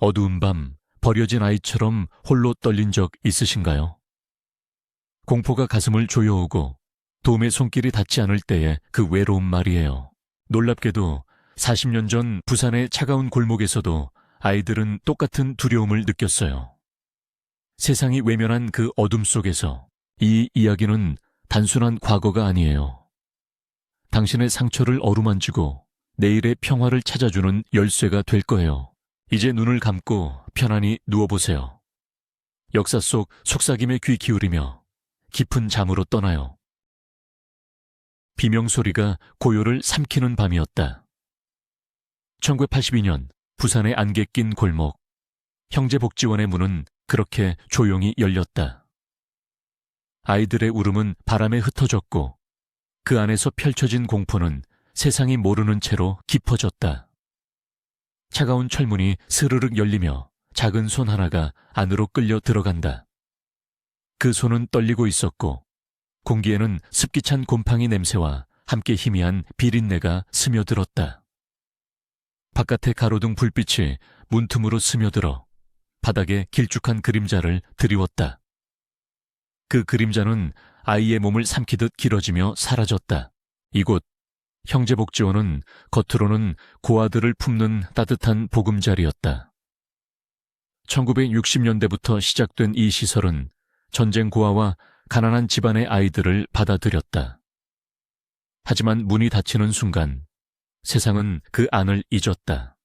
어두운 밤 버려진 아이처럼 홀로 떨린 적 있으신가요? 공포가 가슴을 조여오고 도움의 손길이 닿지 않을 때의 그 외로움 말이에요. 놀랍게도 40년 전 부산의 차가운 골목에서도 아이들은 똑같은 두려움을 느꼈어요. 세상이 외면한 그 어둠 속에서 이 이야기는 단순한 과거가 아니에요. 당신의 상처를 어루만지고 내일의 평화를 찾아주는 열쇠가 될 거예요. 이제 눈을 감고 편안히 누워보세요. 역사 속 속삭임에 귀 기울이며 깊은 잠으로 떠나요. 비명소리가 고요를 삼키는 밤이었다. 1982년 부산의 안개 낀 골목, 형제복지원의 문은 그렇게 조용히 열렸다. 아이들의 울음은 바람에 흩어졌고 그 안에서 펼쳐진 공포는 세상이 모르는 채로 깊어졌다. 차가운 철문이 스르륵 열리며 작은 손 하나가 안으로 끌려 들어간다. 그 손은 떨리고 있었고 공기에는 습기 찬 곰팡이 냄새와 함께 희미한 비린내가 스며들었다. 바깥의 가로등 불빛이 문틈으로 스며들어 바닥에 길쭉한 그림자를 드리웠다. 그 그림자는 아이의 몸을 삼키듯 길어지며 사라졌다. 이곳 형제복지원은 겉으로는 고아들을 품는 따뜻한 보금자리였다. 1960년대부터 시작된 이 시설은 전쟁 고아와 가난한 집안의 아이들을 받아들였다. 하지만 문이 닫히는 순간 세상은 그 안을 잊었다.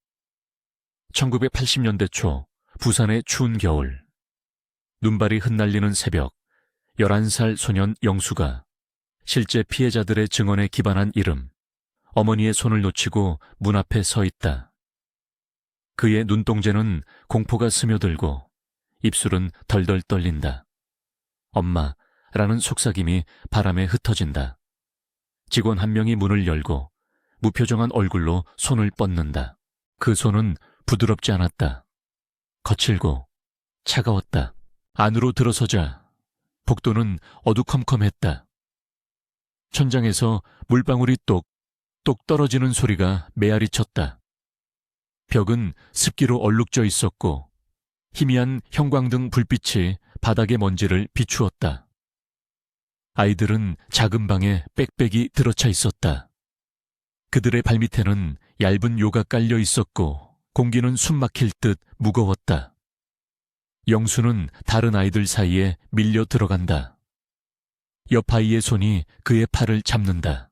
1980년대 초 부산의 추운 겨울, 눈발이 흩날리는 새벽, 11살 소년 영수가 실제 피해자들의 증언에 기반한 이름, 어머니의 손을 놓치고 문 앞에 서 있다. 그의 눈동자는 공포가 스며들고 입술은 덜덜 떨린다. 엄마라는 속삭임이 바람에 흩어진다. 직원 한 명이 문을 열고 무표정한 얼굴로 손을 뻗는다. 그 손은 부드럽지 않았다. 거칠고 차가웠다. 안으로 들어서자 복도는 어두컴컴했다. 천장에서 물방울이 똑똑 떨어지는 소리가 메아리 쳤다. 벽은 습기로 얼룩져 있었고 희미한 형광등 불빛이 바닥의 먼지를 비추었다. 아이들은 작은 방에 빽빽이 들어차 있었다. 그들의 발밑에는 얇은 요가 깔려 있었고 공기는 숨막힐 듯 무거웠다. 영수는 다른 아이들 사이에 밀려 들어간다. 옆 아이의 손이 그의 팔을 잡는다.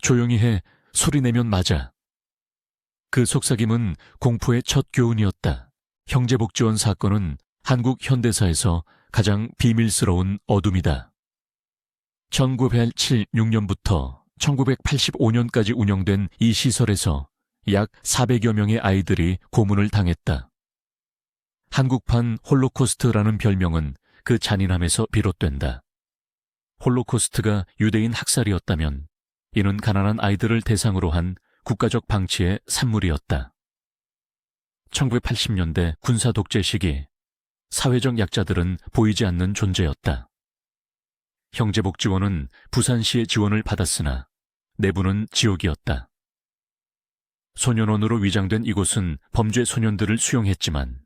조용히 해, 소리내면 맞아. 그 속삭임은 공포의 첫 교훈이었다. 형제복지원 사건은 한국 현대사에서 가장 비밀스러운 어둠이다. 1976년부터 1985년까지 운영된 이 시설에서 약 400여 명의 아이들이 고문을 당했다. 한국판 홀로코스트라는 별명은 그 잔인함에서 비롯된다. 홀로코스트가 유대인 학살이었다면 이는 가난한 아이들을 대상으로 한 국가적 방치의 산물이었다. 1980년대 군사 독재 시기 사회적 약자들은 보이지 않는 존재였다. 형제복지원은 부산시의 지원을 받았으나 내부는 지옥이었다. 소년원으로 위장된 이곳은 범죄 소년들을 수용했지만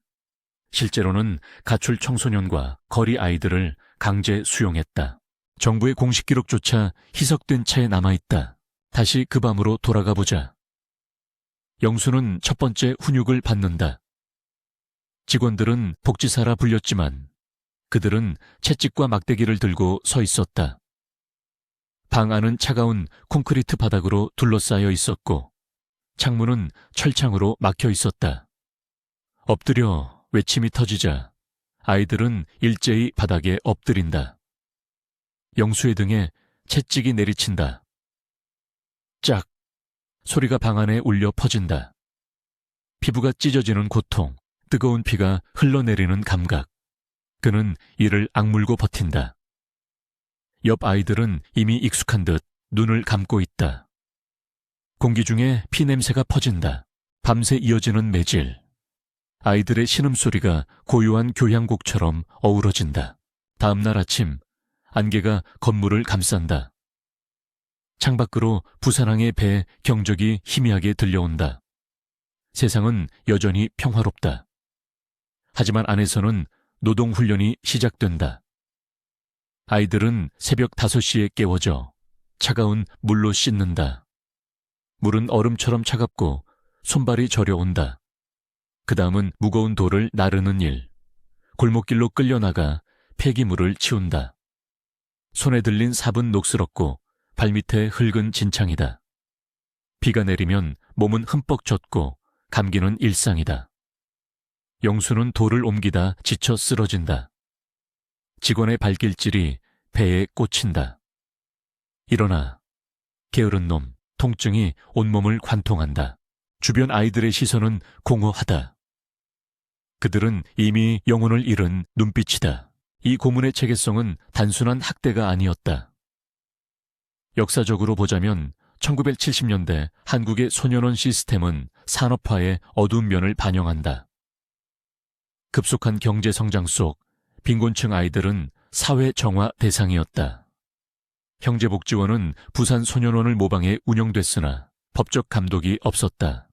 실제로는 가출 청소년과 거리 아이들을 강제 수용했다. 정부의 공식 기록조차 희석된 채 남아있다. 다시 그 밤으로 돌아가 보자. 영수는 첫 번째 훈육을 받는다. 직원들은 복지사라 불렸지만 그들은 채찍과 막대기를 들고 서 있었다. 방 안은 차가운 콘크리트 바닥으로 둘러싸여 있었고 창문은 철창으로 막혀 있었다. 엎드려 외침이 터지자 아이들은 일제히 바닥에 엎드린다. 영수의 등에 채찍이 내리친다. 짝! 소리가 방 안에 울려 퍼진다. 피부가 찢어지는 고통, 뜨거운 피가 흘러내리는 감각. 그는 이를 악물고 버틴다. 옆 아이들은 이미 익숙한 듯 눈을 감고 있다. 공기 중에 피 냄새가 퍼진다. 밤새 이어지는 매질. 아이들의 신음소리가 고요한 교향곡처럼 어우러진다. 다음 날 아침, 안개가 건물을 감싼다. 창밖으로 부산항의 배 경적이 희미하게 들려온다. 세상은 여전히 평화롭다. 하지만 안에서는 노동훈련이 시작된다. 아이들은 새벽 5시에 깨워져 차가운 물로 씻는다. 물은 얼음처럼 차갑고 손발이 저려온다. 그 다음은 무거운 돌을 나르는 일. 골목길로 끌려나가 폐기물을 치운다. 손에 들린 삽은 녹슬었고 발밑에 흙은 진창이다. 비가 내리면 몸은 흠뻑 젖고 감기는 일상이다. 영수는 돌을 옮기다 지쳐 쓰러진다. 직원의 발길질이 배에 꽂힌다. 일어나. 게으른 놈, 통증이 온몸을 관통한다. 주변 아이들의 시선은 공허하다. 그들은 이미 영혼을 잃은 눈빛이다. 이 고문의 체계성은 단순한 학대가 아니었다. 역사적으로 보자면 1970년대 한국의 소년원 시스템은 산업화의 어두운 면을 반영한다. 급속한 경제 성장 속 빈곤층 아이들은 사회 정화 대상이었다. 형제복지원은 부산 소년원을 모방해 운영됐으나 법적 감독이 없었다.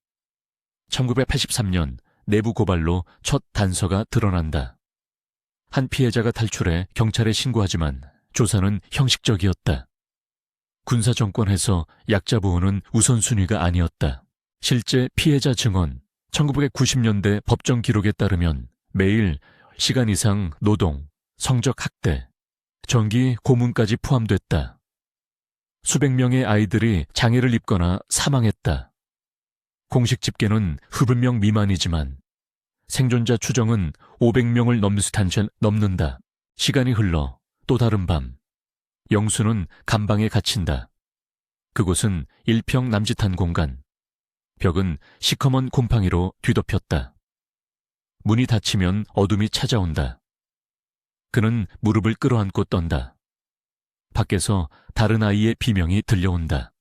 1983년 내부 고발로 첫 단서가 드러난다. 한 피해자가 탈출해 경찰에 신고하지만 조사는 형식적이었다. 군사 정권에서 약자 보호는 우선순위가 아니었다. 실제 피해자 증언, 1990년대 법정 기록에 따르면 매일 시간 이상 노동, 성적 학대, 정기 고문까지 포함됐다. 수백 명의 아이들이 장애를 입거나 사망했다. 공식 집계는 흡음명 미만이지만 생존자 추정은 500명을 넘는다. 시간이 흘러 또 다른 밤, 영수는 감방에 갇힌다. 그곳은 일평 남짓한 공간. 벽은 시커먼 곰팡이로 뒤덮였다. 문이 닫히면 어둠이 찾아온다. 그는 무릎을 끌어안고 떤다. 밖에서 다른 아이의 비명이 들려온다.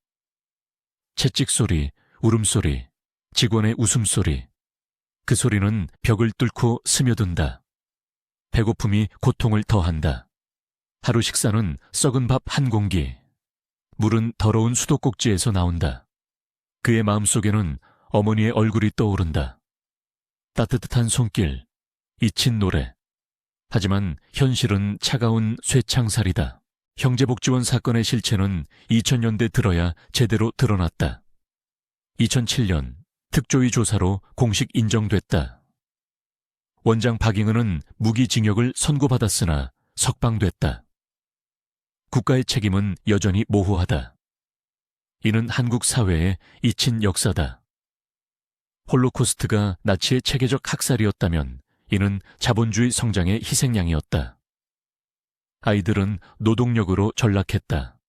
채찍 소리, 울음소리, 직원의 웃음소리. 그 소리는 벽을 뚫고 스며든다. 배고픔이 고통을 더한다. 하루 식사는 썩은 밥 한 공기. 물은 더러운 수도꼭지에서 나온다. 그의 마음속에는 어머니의 얼굴이 떠오른다. 따뜻한 손길, 잊힌 노래. 하지만 현실은 차가운 쇠창살이다. 형제복지원 사건의 실체는 2000년대 들어야 제대로 드러났다. 2007년 특조위 조사로 공식 인정됐다. 원장 박잉은은 무기징역을 선고받았으나 석방됐다. 국가의 책임은 여전히 모호하다. 이는 한국 사회의 잊힌 역사다. 홀로코스트가 나치의 체계적 학살이었다면 이는 자본주의 성장의 희생양이었다. 아이들은 노동력으로 전락했다.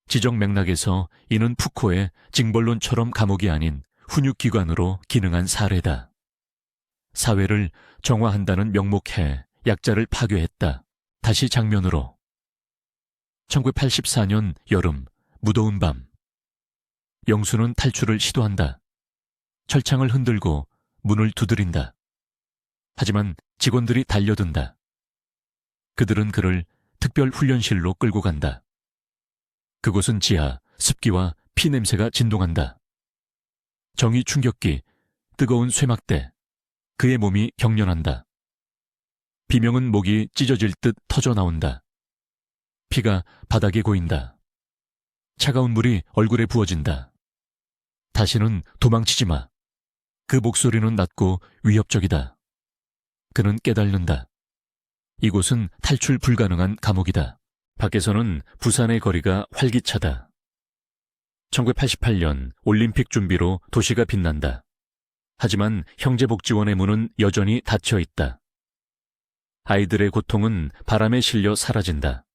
지적 맥락에서 이는 푸코의 징벌론처럼 감옥이 아닌 훈육기관으로 기능한 사례다. 사회를 정화한다는 명목해 약자를 파괴했다. 다시 장면으로. 1984년 여름, 무더운 밤. 영수는 탈출을 시도한다. 철창을 흔들고 문을 두드린다. 하지만 직원들이 달려든다. 그들은 그를 특별 훈련실로 끌고 간다. 그곳은 지하, 습기와 피 냄새가 진동한다. 정의 충격기, 뜨거운 쇠막대. 그의 몸이 경련한다. 비명은 목이 찢어질 듯 터져 나온다. 피가 바닥에 고인다. 차가운 물이 얼굴에 부어진다. 다시는 도망치지 마. 그 목소리는 낮고 위협적이다. 그는 깨달는다. 이곳은 탈출 불가능한 감옥이다. 밖에서는 부산의 거리가 활기차다. 1988년 올림픽 준비로 도시가 빛난다. 하지만 형제복지원의 문은 여전히 닫혀 있다. 아이들의 고통은 바람에 실려 사라진다.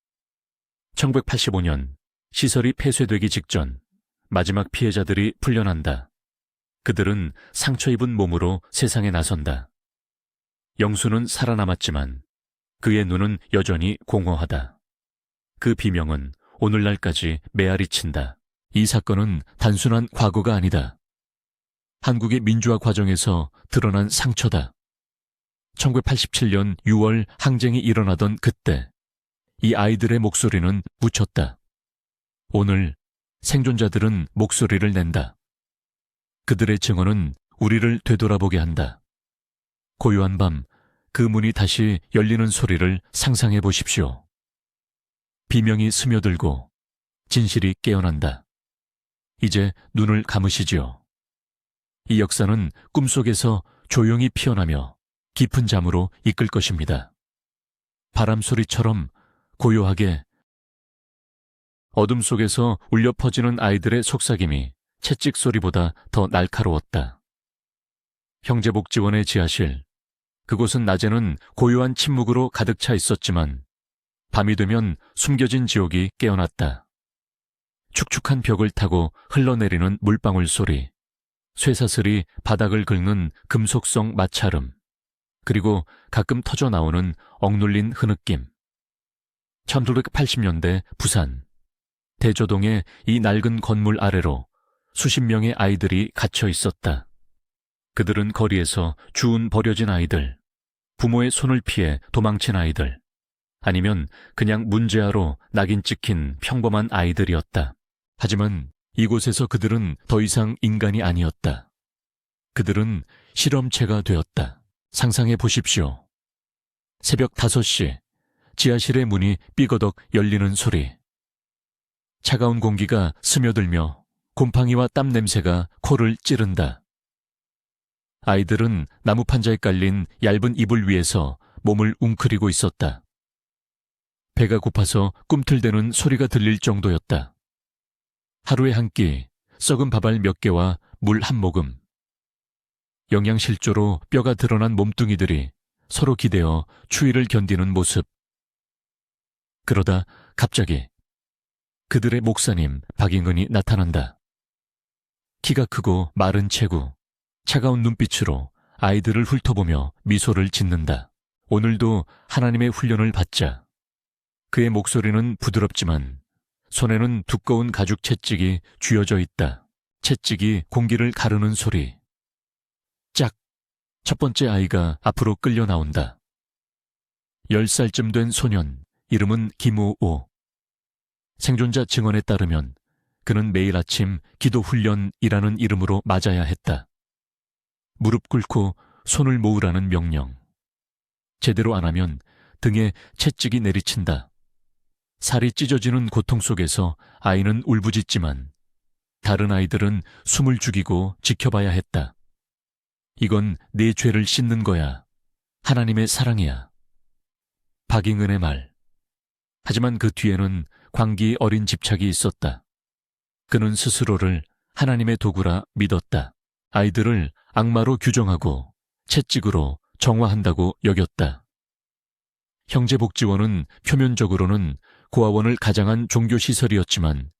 1985년 시설이 폐쇄되기 직전 마지막 피해자들이 풀려난다. 그들은 상처 입은 몸으로 세상에 나선다. 영수는 살아남았지만 그의 눈은 여전히 공허하다. 그 비명은 오늘날까지 메아리 친다. 이 사건은 단순한 과거가 아니다. 한국의 민주화 과정에서 드러난 상처다. 1987년 6월 항쟁이 일어나던 그때 이 아이들의 목소리는 묻혔다. 오늘 생존자들은 목소리를 낸다. 그들의 증언은 우리를 되돌아보게 한다. 고요한 밤, 그 문이 다시 열리는 소리를 상상해 보십시오. 비명이 스며들고 진실이 깨어난다. 이제 눈을 감으시지요. 이 역사는 꿈속에서 조용히 피어나며 깊은 잠으로 이끌 것입니다. 바람소리처럼 고요하게 어둠 속에서 울려 퍼지는 아이들의 속삭임이 채찍 소리보다 더 날카로웠다. 형제복지원의 지하실, 그곳은 낮에는 고요한 침묵으로 가득 차 있었지만 밤이 되면 숨겨진 지옥이 깨어났다. 축축한 벽을 타고 흘러내리는 물방울 소리, 쇠사슬이 바닥을 긁는 금속성 마찰음, 그리고 가끔 터져 나오는 억눌린 흐느낌. 1980년대 부산, 대조동의 이 낡은 건물 아래로 수십 명의 아이들이 갇혀 있었다. 그들은 거리에서 주운 버려진 아이들, 부모의 손을 피해 도망친 아이들, 아니면 그냥 문제아로 낙인 찍힌 평범한 아이들이었다. 하지만 이곳에서 그들은 더 이상 인간이 아니었다. 그들은 실험체가 되었다. 상상해 보십시오. 새벽 5시, 지하실의 문이 삐거덕 열리는 소리. 차가운 공기가 스며들며 곰팡이와 땀 냄새가 코를 찌른다. 아이들은 나무판자에 깔린 얇은 이불 위에서 몸을 웅크리고 있었다. 배가 고파서 꿈틀대는 소리가 들릴 정도였다. 하루에 한 끼, 썩은 밥알 몇 개와 물 한 모금. 영양실조로 뼈가 드러난 몸뚱이들이 서로 기대어 추위를 견디는 모습. 그러다 갑자기 그들의 목사님 박잉은이 나타난다. 키가 크고 마른 체구, 차가운 눈빛으로 아이들을 훑어보며 미소를 짓는다. 오늘도 하나님의 훈련을 받자. 그의 목소리는 부드럽지만 손에는 두꺼운 가죽 채찍이 쥐어져 있다. 채찍이 공기를 가르는 소리. 짝! 첫 번째 아이가 앞으로 끌려 나온다. 10살쯤 된 소년, 이름은 김우오. 생존자 증언에 따르면 그는 매일 아침 기도훈련이라는 이름으로 맞아야 했다. 무릎 꿇고 손을 모으라는 명령. 제대로 안 하면 등에 채찍이 내리친다. 살이 찢어지는 고통 속에서 아이는 울부짖지만 다른 아이들은 숨을 죽이고 지켜봐야 했다. 이건 내 죄를 씻는 거야. 하나님의 사랑이야. 박잉은의 말. 하지만 그 뒤에는 광기 어린 집착이 있었다. 그는 스스로를 하나님의 도구라 믿었다. 아이들을 악마로 규정하고 채찍으로 정화한다고 여겼다. 형제복지원은 표면적으로는 고아원을 가장한 종교시설이었지만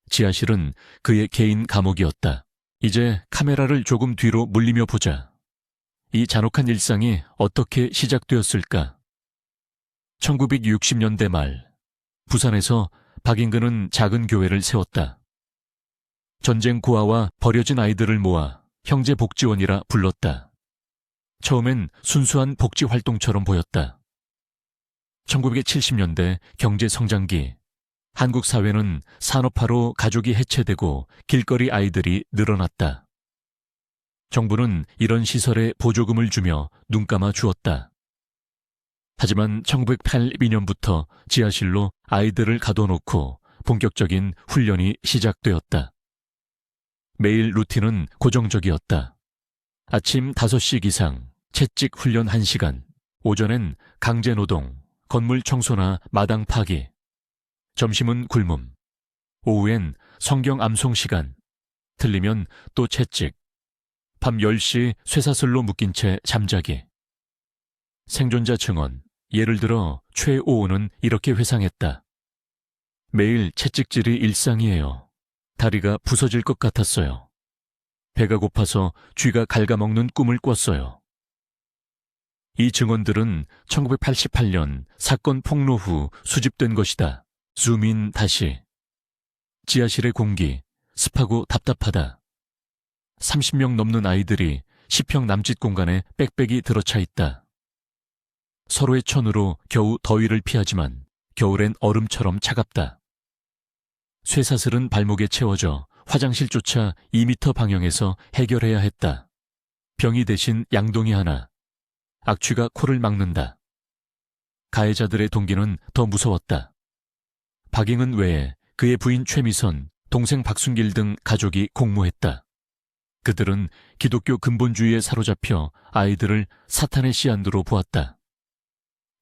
지하실은 그의 개인 감옥이었다. 이제 카메라를 조금 뒤로 물리며 보자. 이 잔혹한 일상이 어떻게 시작되었을까? 1960년대 말, 부산에서 박잉근은 작은 교회를 세웠다. 전쟁 고아와 버려진 아이들을 모아 형제복지원이라 불렀다. 처음엔 순수한 복지활동처럼 보였다. 1970년대 경제성장기, 한국 사회는 산업화로 가족이 해체되고 길거리 아이들이 늘어났다. 정부는 이런 시설에 보조금을 주며 눈감아 주었다. 하지만 1982년부터 지하실로 아이들을 가둬놓고 본격적인 훈련이 시작되었다. 매일 루틴은 고정적이었다. 아침 5시 기상, 채찍 훈련 1시간, 오전엔 강제노동, 건물 청소나 마당 파기, 점심은 굶음, 오후엔 성경 암송 시간, 틀리면 또 채찍, 밤 10시 쇠사슬로 묶인 채 잠자기. 생존자 증언, 예를 들어 최오호는 이렇게 회상했다. 매일 채찍질이 일상이에요. 다리가 부서질 것 같았어요. 배가 고파서 쥐가 갉아먹는 꿈을 꿨어요. 이 증언들은 1988년 사건 폭로 후 수집된 것이다. 줌인 다시. 지하실의 공기, 습하고 답답하다. 30명 넘는 아이들이 10평 남짓 공간에 빽빽이 들어차 있다. 서로의 천으로 겨우 더위를 피하지만 겨울엔 얼음처럼 차갑다. 쇠사슬은 발목에 채워져 화장실조차 2m 방향에서 해결해야 했다. 병이 대신 양동이 하나. 악취가 코를 막는다. 가해자들의 동기는 더 무서웠다. 박잉은 외에 그의 부인 최미선, 동생 박순길 등 가족이 공모했다. 그들은 기독교 근본주의에 사로잡혀 아이들을 사탄의 씨앗으로 보았다.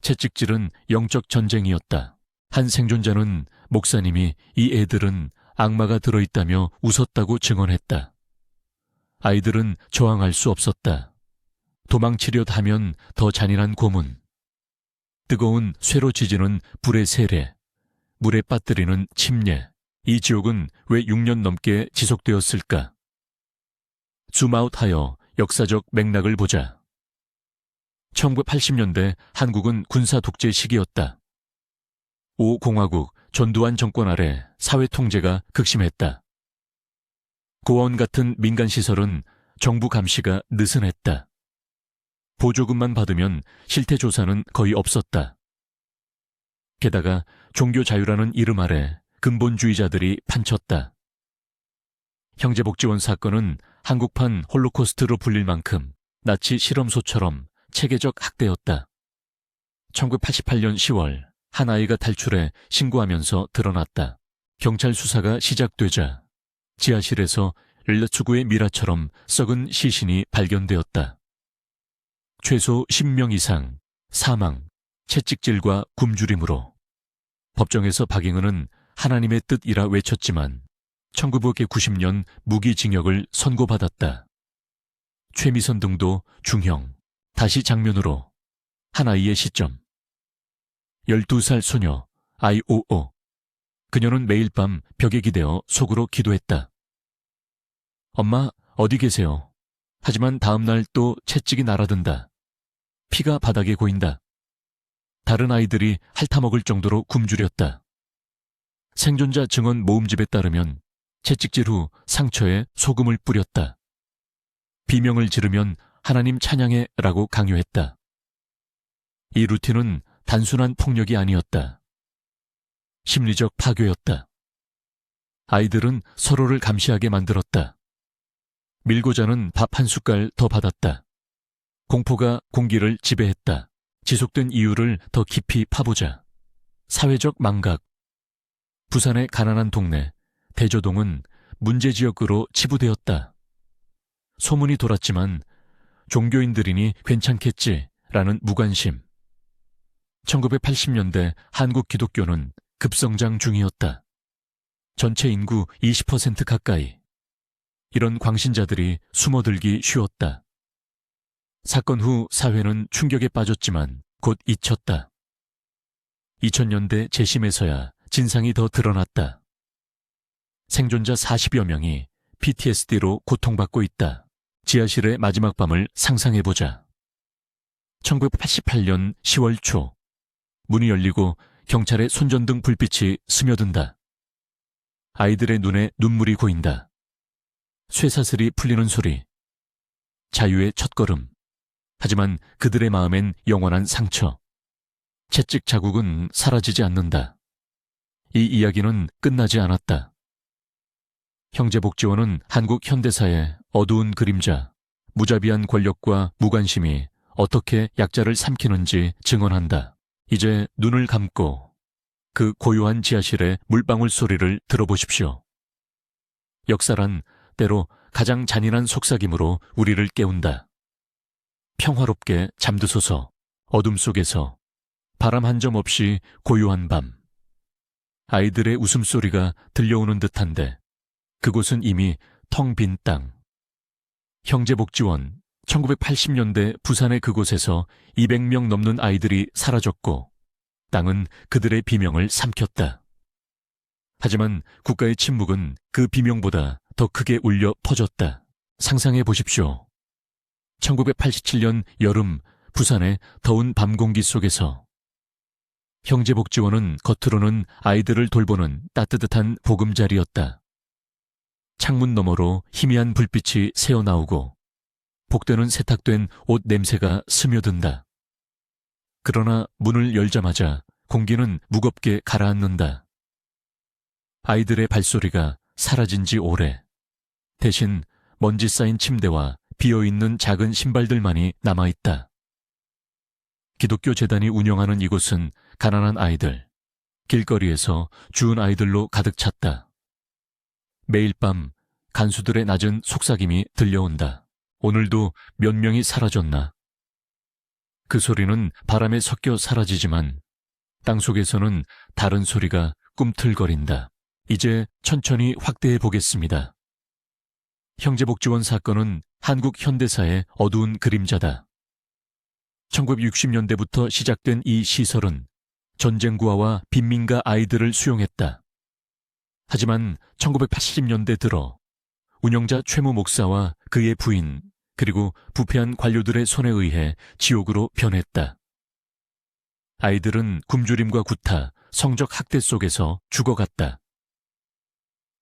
채찍질은 영적 전쟁이었다. 한 생존자는 목사님이 이 애들은 악마가 들어있다며 웃었다고 증언했다. 아이들은 저항할 수 없었다. 도망치려 하면 더 잔인한 고문. 뜨거운 쇠로 지지는 불의 세례, 물에 빠뜨리는 침례. 이 지옥은 왜 6년 넘게 지속되었을까? 줌아웃하여 역사적 맥락을 보자. 1980년대 한국은 군사 독재 시기였다. 5공화국 전두환 정권 아래 사회 통제가 극심했다. 고아원 같은 민간시설은 정부 감시가 느슨했다. 보조금만 받으면 실태 조사는 거의 없었다. 게다가 종교 자유라는 이름 아래 근본주의자들이 판쳤다. 형제복지원 사건은 한국판 홀로코스트로 불릴 만큼 나치 실험소처럼 체계적 학대였다. 1988년 10월 한 아이가 탈출해 신고하면서 드러났다. 경찰 수사가 시작되자 지하실에서 렐라추구의 미라처럼 썩은 시신이 발견되었다. 최소 10명 이상 사망, 채찍질과 굶주림으로. 법정에서 박잉은은 하나님의 뜻이라 외쳤지만 1990년 무기징역을 선고받았다. 최미선 등도 중형. 다시 장면으로 한 아이의 시점. 12살 소녀 IOO. 그녀는 매일 밤 벽에 기대어 속으로 기도했다. 엄마, 어디 계세요? 하지만 다음날 또 채찍이 날아든다. 피가 바닥에 고인다. 다른 아이들이 핥아먹을 정도로 굶주렸다. 생존자 증언 모음집에 따르면 채찍질 후 상처에 소금을 뿌렸다. 비명을 지르면 하나님 찬양해 라고 강요했다. 이 루틴은 단순한 폭력이 아니었다. 심리적 파괴였다. 아이들은 서로를 감시하게 만들었다. 밀고자는 밥 한 숟갈 더 받았다. 공포가 공기를 지배했다. 지속된 이유를 더 깊이 파보자. 사회적 망각. 부산의 가난한 동네 대저동은 문제지역으로 치부되었다. 소문이 돌았지만 종교인들이니 괜찮겠지라는 무관심. 1980년대 한국 기독교는 급성장 중이었다. 전체 인구 20% 가까이. 이런 광신자들이 숨어들기 쉬웠다. 사건 후 사회는 충격에 빠졌지만 곧 잊혔다. 2000년대 재심에서야 진상이 더 드러났다. 생존자 40여 명이 PTSD로 고통받고 있다. 지하실의 마지막 밤을 상상해보자. 1988년 10월 초 문이 열리고 경찰의 손전등 불빛이 스며든다. 아이들의 눈에 눈물이 고인다. 쇠사슬이 풀리는 소리. 자유의 첫걸음. 하지만 그들의 마음엔 영원한 상처. 채찍 자국은 사라지지 않는다. 이 이야기는 끝나지 않았다. 형제복지원은 한국 현대사의 어두운 그림자, 무자비한 권력과 무관심이 어떻게 약자를 삼키는지 증언한다. 이제 눈을 감고 그 고요한 지하실의 물방울 소리를 들어보십시오. 역사란 때로 가장 잔인한 속삭임으로 우리를 깨운다. 평화롭게 잠드소서. 어둠 속에서 바람 한 점 없이 고요한 밤. 아이들의 웃음소리가 들려오는 듯한데 그곳은 이미 텅 빈 땅. 형제복지원 1980년대 부산의 그곳에서 200명 넘는 아이들이 사라졌고 땅은 그들의 비명을 삼켰다. 하지만 국가의 침묵은 그 비명보다 더 크게 울려 퍼졌다. 상상해 보십시오. 1987년 여름 부산의 더운 밤 공기 속에서 형제복지원은 겉으로는 아이들을 돌보는 따뜻한 보금자리였다. 창문 너머로 희미한 불빛이 새어나오고 복되는 세탁된 옷 냄새가 스며든다. 그러나 문을 열자마자 공기는 무겁게 가라앉는다. 아이들의 발소리가 사라진 지 오래. 대신 먼지 쌓인 침대와 비어있는 작은 신발들만이 남아있다. 기독교 재단이 운영하는 이곳은 가난한 아이들, 길거리에서 주운 아이들로 가득 찼다. 매일 밤 간수들의 낮은 속삭임이 들려온다. 오늘도 몇 명이 사라졌나? 그 소리는 바람에 섞여 사라지지만 땅속에서는 다른 소리가 꿈틀거린다. 이제 천천히 확대해 보겠습니다. 형제복지원 사건은 한국 현대사의 어두운 그림자다. 1960년대부터 시작된 이 시설은 전쟁구화와 빈민가 아이들을 수용했다. 하지만 1980년대 들어 운영자 최모 목사와 그의 부인 그리고 부패한 관료들의 손에 의해 지옥으로 변했다. 아이들은 굶주림과 구타, 성적 학대 속에서 죽어갔다.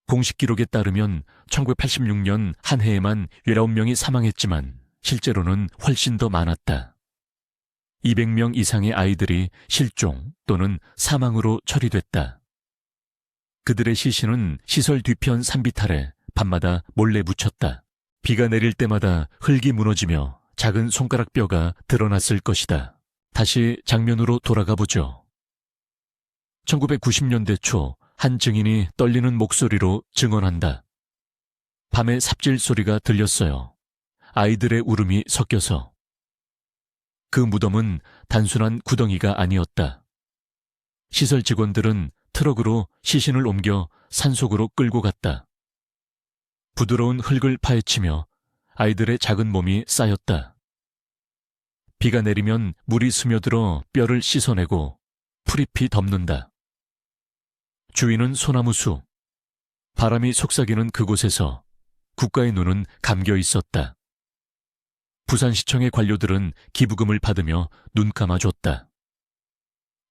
공식 기록에 따르면 1986년 한 해에만 19명이 사망했지만 실제로는 훨씬 더 많았다. 200명 이상의 아이들이 실종 또는 사망으로 처리됐다. 그들의 시신은 시설 뒤편 산비탈에 밤마다 몰래 묻혔다. 비가 내릴 때마다 흙이 무너지며 작은 손가락 뼈가 드러났을 것이다. 다시 장면으로 돌아가 보죠. 1990년대 초 한 증인이 떨리는 목소리로 증언한다. 밤에 삽질 소리가 들렸어요. 아이들의 울음이 섞여서. 그 무덤은 단순한 구덩이가 아니었다. 시설 직원들은 트럭으로 시신을 옮겨 산속으로 끌고 갔다. 부드러운 흙을 파헤치며 아이들의 작은 몸이 쌓였다. 비가 내리면 물이 스며들어 뼈를 씻어내고 풀잎이 덮는다. 주위는 소나무 숲. 바람이 속삭이는 그곳에서 국가의 눈은 감겨 있었다. 부산시청의 관료들은 기부금을 받으며 눈 감아줬다.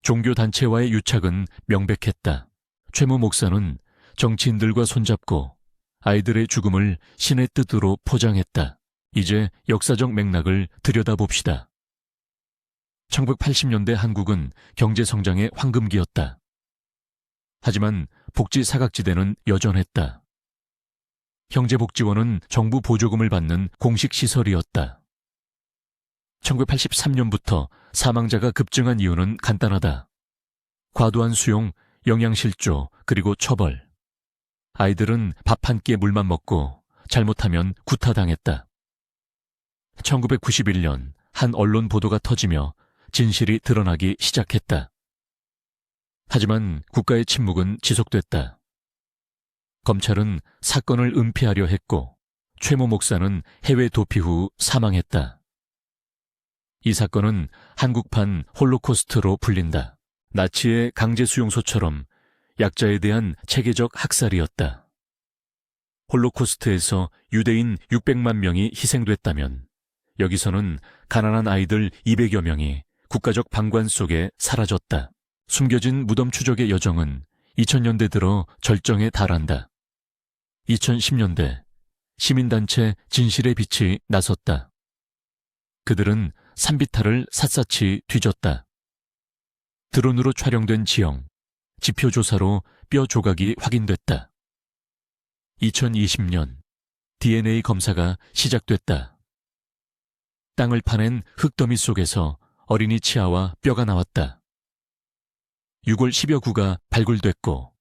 종교단체와의 유착은 명백했다. 최모 목사는 정치인들과 손잡고 아이들의 죽음을 신의 뜻으로 포장했다. 이제 역사적 맥락을 들여다봅시다. 1980년대 한국은 경제성장의 황금기였다. 하지만 복지 사각지대는 여전했다. 형제복지원은 정부 보조금을 받는 공식 시설이었다. 1983년부터 사망자가 급증한 이유는 간단하다. 과도한 수용, 영양실조, 그리고 처벌. 아이들은 밥 한 끼에 물만 먹고 잘못하면 구타당했다. 1991년 한 언론 보도가 터지며 진실이 드러나기 시작했다. 하지만 국가의 침묵은 지속됐다. 검찰은 사건을 은폐하려 했고 최모 목사는 해외 도피 후 사망했다. 이 사건은 한국판 홀로코스트로 불린다. 나치의 강제수용소처럼 약자에 대한 체계적 학살이었다. 홀로코스트에서 유대인 600만 명이 희생됐다면 여기서는 가난한 아이들 200여 명이 국가적 방관 속에 사라졌다. 숨겨진 무덤 추적의 여정은 2000년대 들어 절정에 달한다. 2010년대 시민단체 진실의 빛이 나섰다. 그들은 산비탈을 샅샅이 뒤졌다. 드론으로 촬영된 지형, 지표조사로 뼈 조각이 확인됐다. 2020년 DNA 검사가 시작됐다. 땅을 파낸 흙더미 속에서 어린이 치아와 뼈가 나왔다. 6월 10여 구가 발굴됐고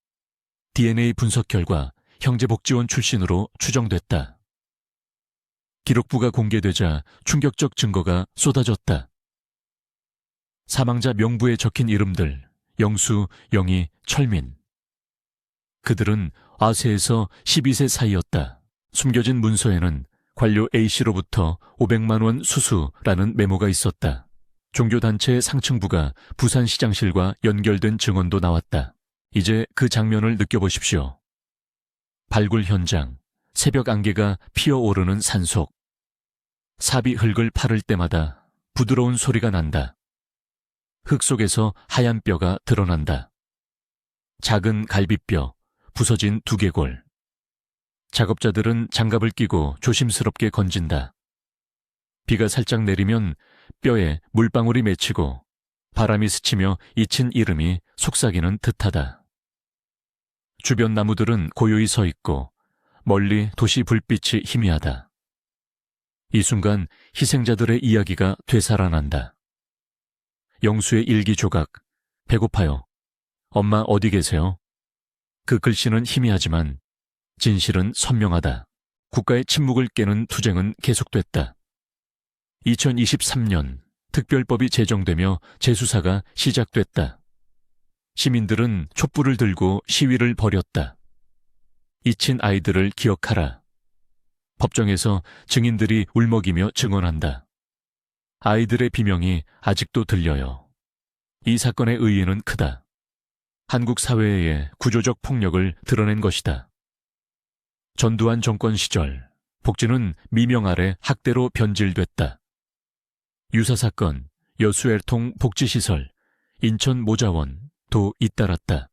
DNA 분석 결과 형제복지원 출신으로 추정됐다. 기록부가 공개되자 충격적 증거가 쏟아졌다. 사망자 명부에 적힌 이름들 영수, 영희, 철민. 그들은 아세에서 12세 사이였다. 숨겨진 문서에는 관료 A씨로부터 500만 원 수수라는 메모가 있었다. 종교단체의 상층부가 부산시장실과 연결된 증언도 나왔다. 이제 그 장면을 느껴보십시오. 발굴 현장, 새벽 안개가 피어오르는 산속. 삽이 흙을 파를 때마다 부드러운 소리가 난다. 흙 속에서 하얀 뼈가 드러난다. 작은 갈비뼈, 부서진 두개골. 작업자들은 장갑을 끼고 조심스럽게 건진다. 비가 살짝 내리면 뼈에 물방울이 맺히고 바람이 스치며 잊힌 이름이 속삭이는 듯하다. 주변 나무들은 고요히 서 있고 멀리 도시 불빛이 희미하다. 이 순간 희생자들의 이야기가 되살아난다. 영수의 일기 조각. 배고파요. 엄마 어디 계세요? 그 글씨는 희미하지만 진실은 선명하다. 국가의 침묵을 깨는 투쟁은 계속됐다. 2023년 특별법이 제정되며 재수사가 시작됐다. 시민들은 촛불을 들고 시위를 벌였다. 잊힌 아이들을 기억하라. 법정에서 증인들이 울먹이며 증언한다. 아이들의 비명이 아직도 들려요. 이 사건의 의의는 크다. 한국 사회의 구조적 폭력을 드러낸 것이다. 전두환 정권 시절 복지는 미명 아래 학대로 변질됐다. 유사사건, 여수애통 복지시설, 인천 모자원도 잇따랐다.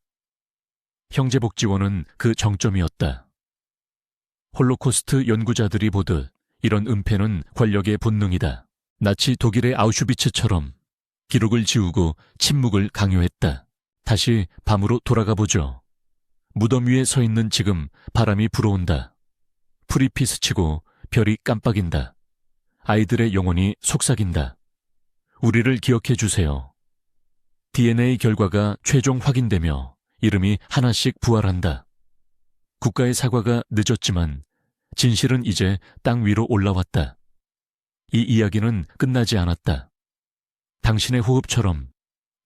형제복지원은 그 정점이었다. 홀로코스트 연구자들이 보듯 이런 은폐는 권력의 본능이다. 나치 독일의 아우슈비츠처럼 기록을 지우고 침묵을 강요했다. 다시 밤으로 돌아가 보죠. 무덤 위에 서 있는 지금 바람이 불어온다. 풀이 피스치고 별이 깜빡인다. 아이들의 영혼이 속삭인다. 우리를 기억해 주세요. DNA 결과가 최종 확인되며 이름이 하나씩 부활한다. 국가의 사과가 늦었지만 진실은 이제 땅 위로 올라왔다. 이 이야기는 끝나지 않았다. 당신의 호흡처럼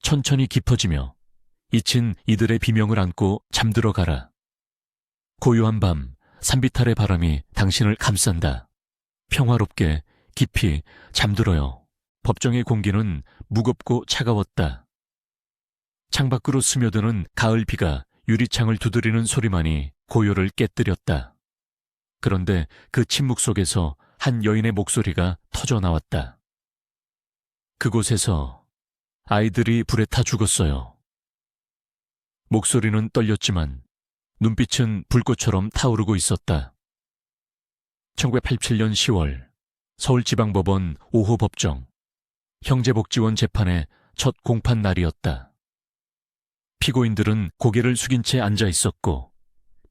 천천히 깊어지며 잊힌 이들의 비명을 안고 잠들어 가라. 고요한 밤, 산비탈의 바람이 당신을 감싼다. 평화롭게 깊이 잠들어요. 법정의 공기는 무겁고 차가웠다. 창밖으로 스며드는 가을 비가 유리창을 두드리는 소리만이 고요를 깨뜨렸다. 그런데 그 침묵 속에서 한 여인의 목소리가 터져 나왔다. 그곳에서 아이들이 불에 타 죽었어요. 목소리는 떨렸지만 눈빛은 불꽃처럼 타오르고 있었다. 1987년 10월 서울지방법원 5호 법정 형제복지원 재판의 첫 공판 날이었다. 피고인들은 고개를 숙인 채 앉아 있었고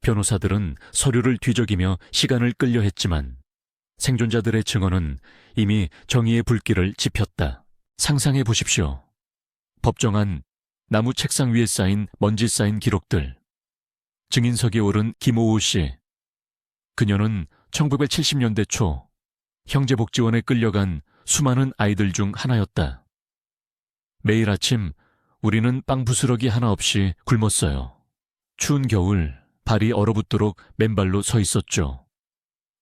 변호사들은 서류를 뒤적이며 시간을 끌려 했지만 생존자들의 증언은 이미 정의의 불길을 지폈다. 상상해 보십시오. 법정 안 나무 책상 위에 쌓인 먼지 쌓인 기록들. 증인석에 오른 김오우 씨. 그녀는 1970년대 초 형제복지원에 끌려간 수많은 아이들 중 하나였다. 매일 아침 우리는 빵 부스러기 하나 없이 굶었어요. 추운 겨울 발이 얼어붙도록 맨발로 서 있었죠.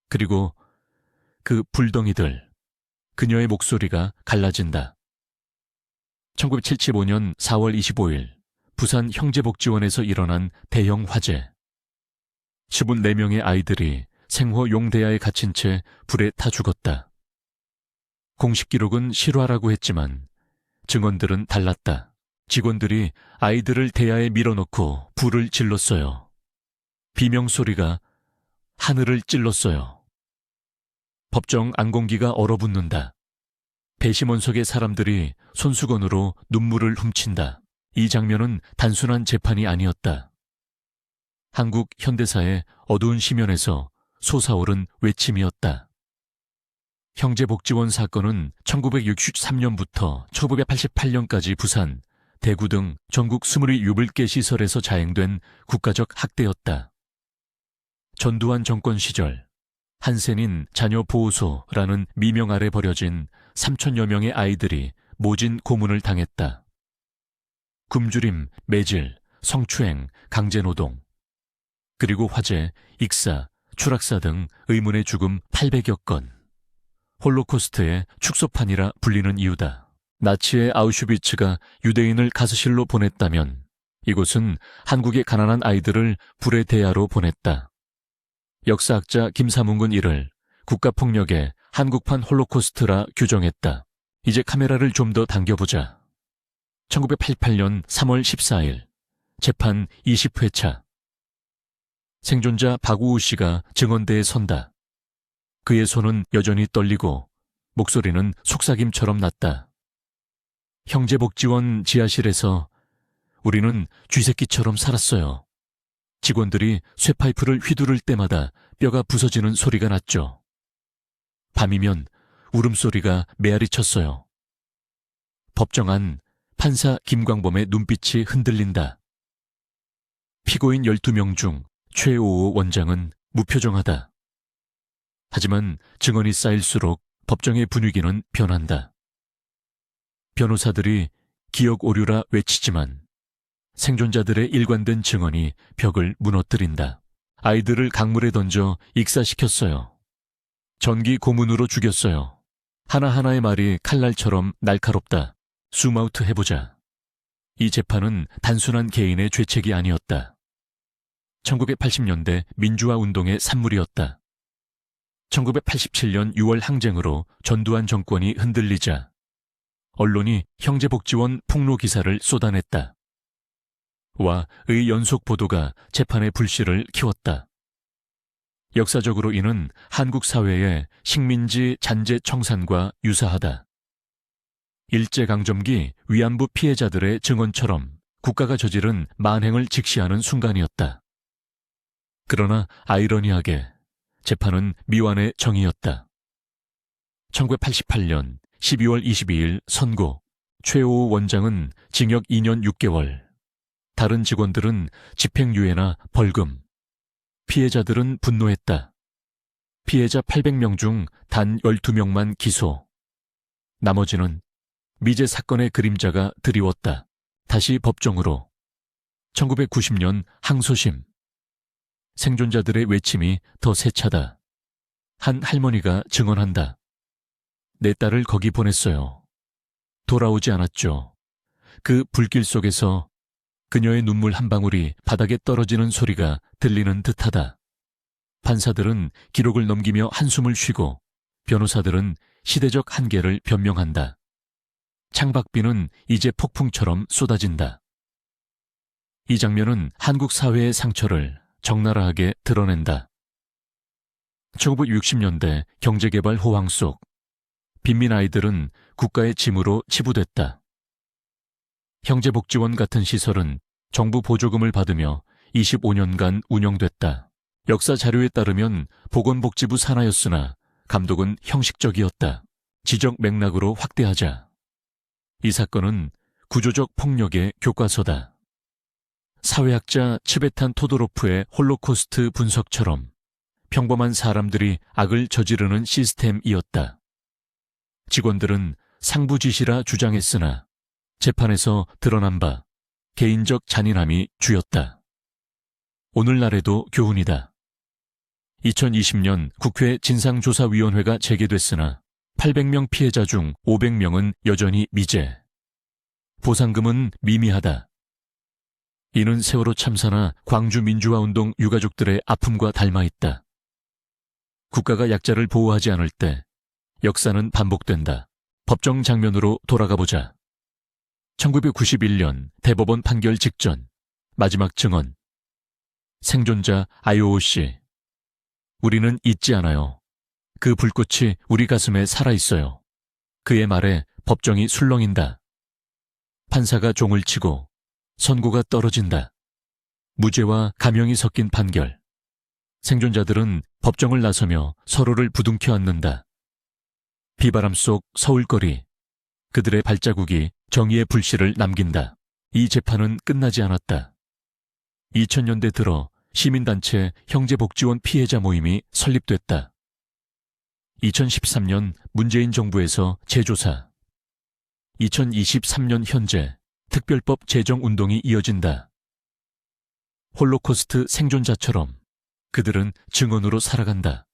그리고 그 불덩이들, 그녀의 목소리가 갈라진다. 1975년 4월 25일 부산 형제복지원에서 일어난 대형 화재. 14명의 아이들이 생호 용대야에 갇힌 채 불에 타 죽었다. 공식 기록은 실화라고 했지만 증언들은 달랐다. 직원들이 아이들을 대야에 밀어넣고 불을 질렀어요. 비명소리가 하늘을 찔렀어요. 법정 안공기가 얼어붙는다. 배심원석의 사람들이 손수건으로 눈물을 훔친다. 이 장면은 단순한 재판이 아니었다. 한국 현대사의 어두운 시면에서 솟아오른 외침이었다. 형제복지원 사건은 1963년부터 1988년까지 부산, 대구 등 전국 27개 시설에서 자행된 국가적 학대였다. 전두환 정권 시절 한센인 자녀보호소라는 미명 아래 버려진 3천여 명의 아이들이 모진 고문을 당했다. 굶주림, 매질, 성추행, 강제노동, 그리고 화재, 익사, 추락사 등 의문의 죽음 800여 건. 홀로코스트의 축소판이라 불리는 이유다. 나치의 아우슈비츠가 유대인을 가스실로 보냈다면 이곳은 한국의 가난한 아이들을 불의 대야로 보냈다. 역사학자 김사문군 이를 국가폭력의 한국판 홀로코스트라 규정했다. 이제 카메라를 좀 더 당겨보자. 1988년 3월 14일 재판 20회차. 생존자 박우우 씨가 증언대에 선다. 그의 손은 여전히 떨리고 목소리는 속삭임처럼 났다. 형제복지원 지하실에서 우리는 쥐새끼처럼 살았어요. 직원들이 쇠파이프를 휘두를 때마다 뼈가 부서지는 소리가 났죠. 밤이면 울음소리가 메아리 쳤어요. 법정 안 판사 김광범의 눈빛이 흔들린다. 피고인 12명 중 최오호 원장은 무표정하다. 하지만 증언이 쌓일수록 법정의 분위기는 변한다. 변호사들이 기억 오류라 외치지만 생존자들의 일관된 증언이 벽을 무너뜨린다. 아이들을 강물에 던져 익사시켰어요. 전기 고문으로 죽였어요. 하나하나의 말이 칼날처럼 날카롭다. 줌아웃 해보자. 이 재판은 단순한 개인의 죄책이 아니었다. 1980년대 민주화 운동의 산물이었다. 1987년 6월 항쟁으로 전두환 정권이 흔들리자 언론이 형제복지원 폭로 기사를 쏟아냈다. 의 연속 보도가 재판의 불씨를 키웠다. 역사적으로 이는 한국 사회의 식민지 잔재 청산과 유사하다. 일제강점기 위안부 피해자들의 증언처럼 국가가 저지른 만행을 직시하는 순간이었다. 그러나 아이러니하게 재판은 미완의 정의였다. 1988년 12월 22일 선고, 최오호 원장은 징역 2년 6개월, 다른 직원들은 집행유예나 벌금, 피해자들은 분노했다. 피해자 800명 중 단 12명만 기소, 나머지는 미제 사건의 그림자가 드리웠다. 다시 법정으로. 1990년 항소심. 생존자들의 외침이 더 세차다. 한 할머니가 증언한다. 내 딸을 거기 보냈어요. 돌아오지 않았죠. 그 불길 속에서 그녀의 눈물 한 방울이 바닥에 떨어지는 소리가 들리는 듯하다. 판사들은 기록을 넘기며 한숨을 쉬고 변호사들은 시대적 한계를 변명한다. 창밖비는 이제 폭풍처럼 쏟아진다. 이 장면은 한국 사회의 상처를 적나라하게 드러낸다. 1960년대 경제개발 호황 속 빈민 아이들은 국가의 짐으로 치부됐다. 형제복지원 같은 시설은 정부 보조금을 받으며 25년간 운영됐다. 역사 자료에 따르면 보건복지부 산하였으나 감독은 형식적이었다. 지적 맥락으로 확대하자. 이 사건은 구조적 폭력의 교과서다. 사회학자 츠베탄 토도로프의 홀로코스트 분석처럼 평범한 사람들이 악을 저지르는 시스템이었다. 직원들은 상부지시라 주장했으나 재판에서 드러난 바 개인적 잔인함이 주였다. 오늘날에도 교훈이다. 2020년 국회 진상조사위원회가 재개됐으나 800명 피해자 중 500명은 여전히 미제. 보상금은 미미하다. 이는 세월호 참사나 광주 민주화운동 유가족들의 아픔과 닮아있다. 국가가 약자를 보호하지 않을 때 역사는 반복된다. 법정 장면으로 돌아가 보자. 1991년 대법원 판결 직전 마지막 증언. 생존자 아이오오 씨. 우리는 잊지 않아요. 그 불꽃이 우리 가슴에 살아있어요. 그의 말에 법정이 술렁인다. 판사가 종을 치고 선고가 떨어진다. 무죄와 감형이 섞인 판결. 생존자들은 법정을 나서며 서로를 부둥켜 안는다. 비바람 속 서울거리. 그들의 발자국이 정의의 불씨를 남긴다. 이 재판은 끝나지 않았다. 2000년대 들어 시민단체 형제복지원 피해자 모임이 설립됐다. 2013년 문재인 정부에서 재조사. 2023년 현재 특별법 제정 운동이 이어진다. 홀로코스트 생존자처럼 그들은 증언으로 살아간다.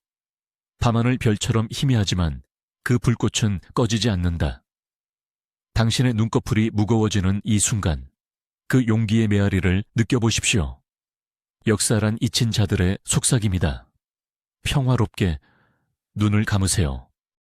밤하늘 별처럼 희미하지만 그 불꽃은 꺼지지 않는다. 당신의 눈꺼풀이 무거워지는 이 순간, 그 용기의 메아리를 느껴보십시오. 역사란 잊힌 자들의 속삭임이다. 평화롭게 눈을 감으세요.